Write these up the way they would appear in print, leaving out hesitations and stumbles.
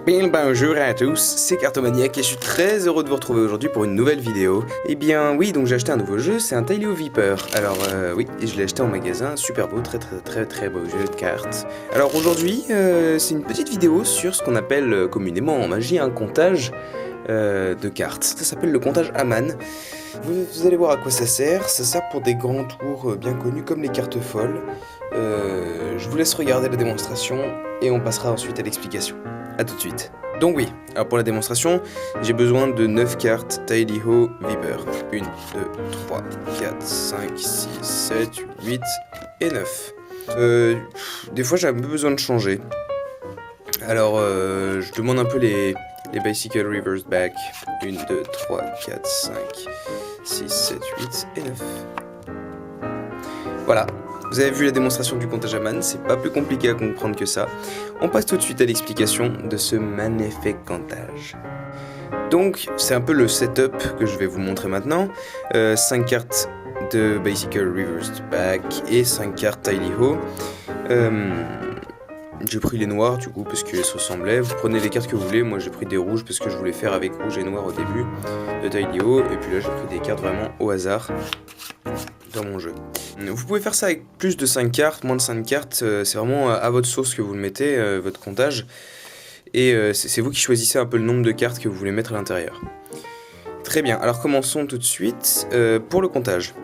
Bien bonjour à tous, c'est Cartomaniac et je suis très heureux de vous retrouver aujourd'hui pour une nouvelle vidéo. Eh bien oui, donc j'ai acheté un nouveau jeu, c'est un Tailio Viper. Alors oui, je l'ai acheté en magasin, super beau, très beau jeu de cartes. Alors aujourd'hui, c'est une petite vidéo sur ce qu'on appelle communément en magie un comptage de cartes. Ça s'appelle le comptage Aman. Vous allez voir à quoi ça sert pour des grands tours bien connus comme les cartes folles. Je vous laisse regarder la démonstration et on passera ensuite à l'explication. A tout de suite. Donc oui, alors pour la démonstration, j'ai besoin de 9 cartes Tailio Viper. 1, 2, 3, 4, 5, 6, 7, 8 et 9. Des fois j'ai un peu besoin de changer. Alors je demande un peu les Bicycle Reverse Back. 1, 2, 3, 4, 5, 6, 7, 8 et 9. Voilà. Vous avez vu la démonstration du comptage Aman, c'est pas plus compliqué à comprendre que ça. On passe tout de suite à l'explication de ce magnifique comptage. Donc, c'est un peu le setup que je vais vous montrer maintenant. 5 cartes de Bicycle Reversed Back et 5 cartes Tailio. J'ai pris les noirs du coup parce qu'elles se ressemblaient. Vous prenez les cartes que vous voulez. Moi j'ai pris des rouges parce que je voulais faire avec rouge et noir au début de Tailio. Et puis là j'ai pris des cartes vraiment au hasard dans mon jeu. Vous pouvez faire ça avec plus de 5 cartes, moins de 5 cartes, c'est vraiment à votre sauce que vous le mettez, votre comptage. Et c'est vous qui choisissez un peu le nombre de cartes que vous voulez mettre à l'intérieur. Très bien, alors commençons tout de suite pour le comptage.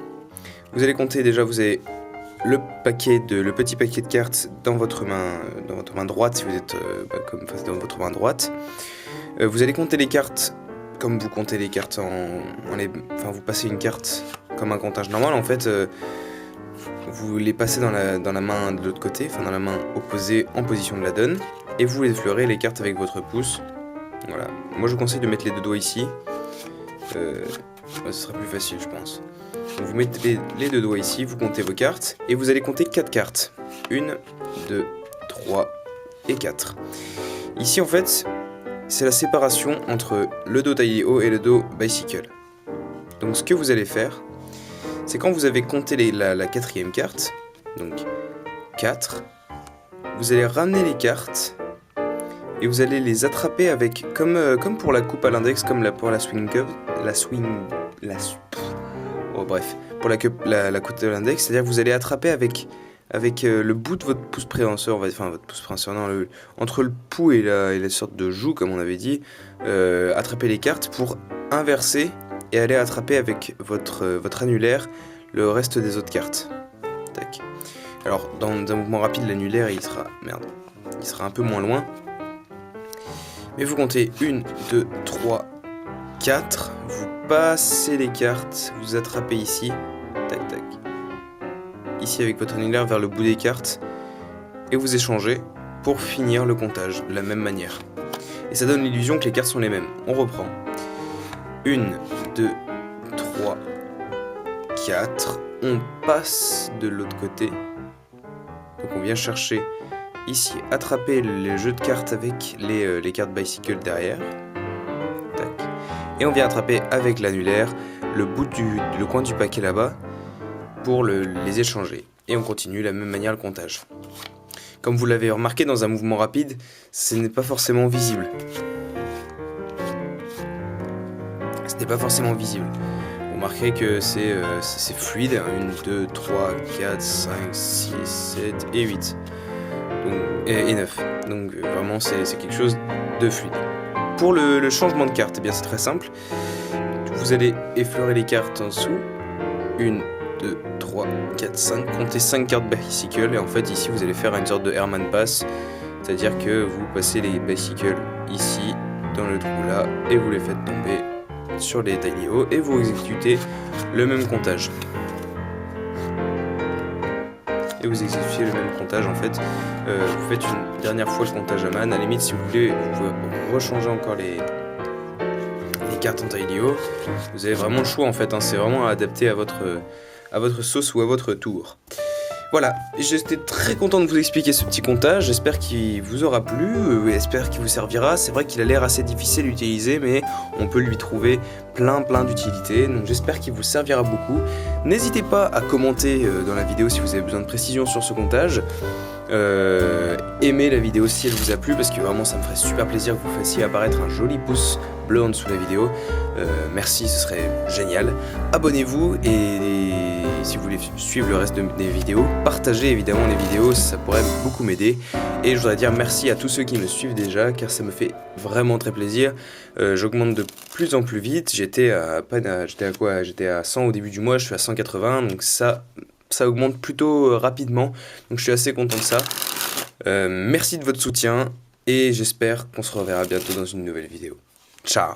Vous allez compter déjà, vous avez le petit paquet de cartes dans votre main droite, si vous êtes dans votre main droite. Vous allez compter les cartes comme vous comptez les cartes vous passez une carte comme un comptage normal en fait. Vous les passez dans la main de l'autre côté, enfin dans la main opposée en position de la donne, et vous effleurez les cartes avec votre pouce. Voilà. Moi je vous conseille de mettre les deux doigts ici. Ce sera plus facile je pense. Donc vous mettez les deux doigts ici, vous comptez vos cartes, et vous allez compter 4 cartes. 1, 2, 3 et 4. Ici en fait, c'est la séparation entre le dos Tailio et le dos Bicycle. Donc ce que vous allez faire, c'est quand vous avez compté la quatrième carte, donc 4, vous allez ramener les cartes et vous allez les attraper avec, comme pour la coupe à l'index, comme pour la swing cup, pour la coupe à l'index, c'est-à-dire que vous allez attraper avec le bout de votre pouce préhenseur, entre le pouls et la sorte de joue, comme on avait dit, attraper les cartes pour inverser et aller attraper avec votre annulaire le reste des autres cartes. Tac. Alors, dans un mouvement rapide, l'annulaire, il sera un peu moins loin. Mais vous comptez 1, 2, 3, 4. Vous passez les cartes, vous attrapez ici. Tac, tac. Ici avec votre annulaire vers le bout des cartes. Et vous échangez pour finir le comptage de la même manière. Et ça donne l'illusion que les cartes sont les mêmes. On reprend. 1, 2, 3, 4. On passe de l'autre côté. Donc on vient chercher ici, attraper les jeux de cartes avec les cartes Bicycle derrière. Tac. Et on vient attraper avec l'annulaire le coin du paquet là-bas pour les échanger. Et on continue de la même manière le comptage. Comme vous l'avez remarqué dans un mouvement rapide, ce n'est pas forcément visible. Vous remarquerez que c'est fluide. 1, 2, 3, 4, 5, 6, 7 et 8. Et 9. Donc vraiment c'est quelque chose de fluide. Pour le changement de carte, eh bien c'est très simple. Vous allez effleurer les cartes en dessous. 1, 2, 3, 4, 5. Comptez 5 cartes Bicycle. Et en fait ici vous allez faire une sorte de Airman Pass. C'est-à-dire que vous passez les Bicycle ici, dans le trou là, et vous les faites tomber sur les Tailio et vous exécutez le même comptage. En fait. Vous faites une dernière fois le comptage Aman. À la limite, si vous voulez, vous pouvez rechanger encore les cartes en Tailio. Vous avez vraiment le choix en fait. C'est vraiment adapté à votre sauce ou à votre tour. Voilà, j'étais très content de vous expliquer ce petit comptage, j'espère qu'il vous aura plu, j'espère qu'il vous servira. C'est vrai qu'il a l'air assez difficile à utiliser, mais on peut lui trouver plein d'utilités, donc j'espère qu'il vous servira beaucoup. N'hésitez pas à commenter dans la vidéo si vous avez besoin de précision sur ce comptage. Aimez la vidéo si elle vous a plu, parce que vraiment ça me ferait super plaisir que vous fassiez apparaître un joli pouce bleu en dessous de la vidéo. Merci, ce serait génial. Abonnez-vous et si vous voulez suivre le reste des vidéos, partagez évidemment les vidéos, ça pourrait beaucoup m'aider. Et je voudrais dire merci à tous ceux qui me suivent déjà, car ça me fait vraiment très plaisir. J'augmente de plus en plus vite. J'étais à 100 au début du mois, je suis à 180, donc ça augmente plutôt rapidement. Donc je suis assez content de ça. Merci de votre soutien et j'espère qu'on se reverra bientôt dans une nouvelle vidéo. Ciao!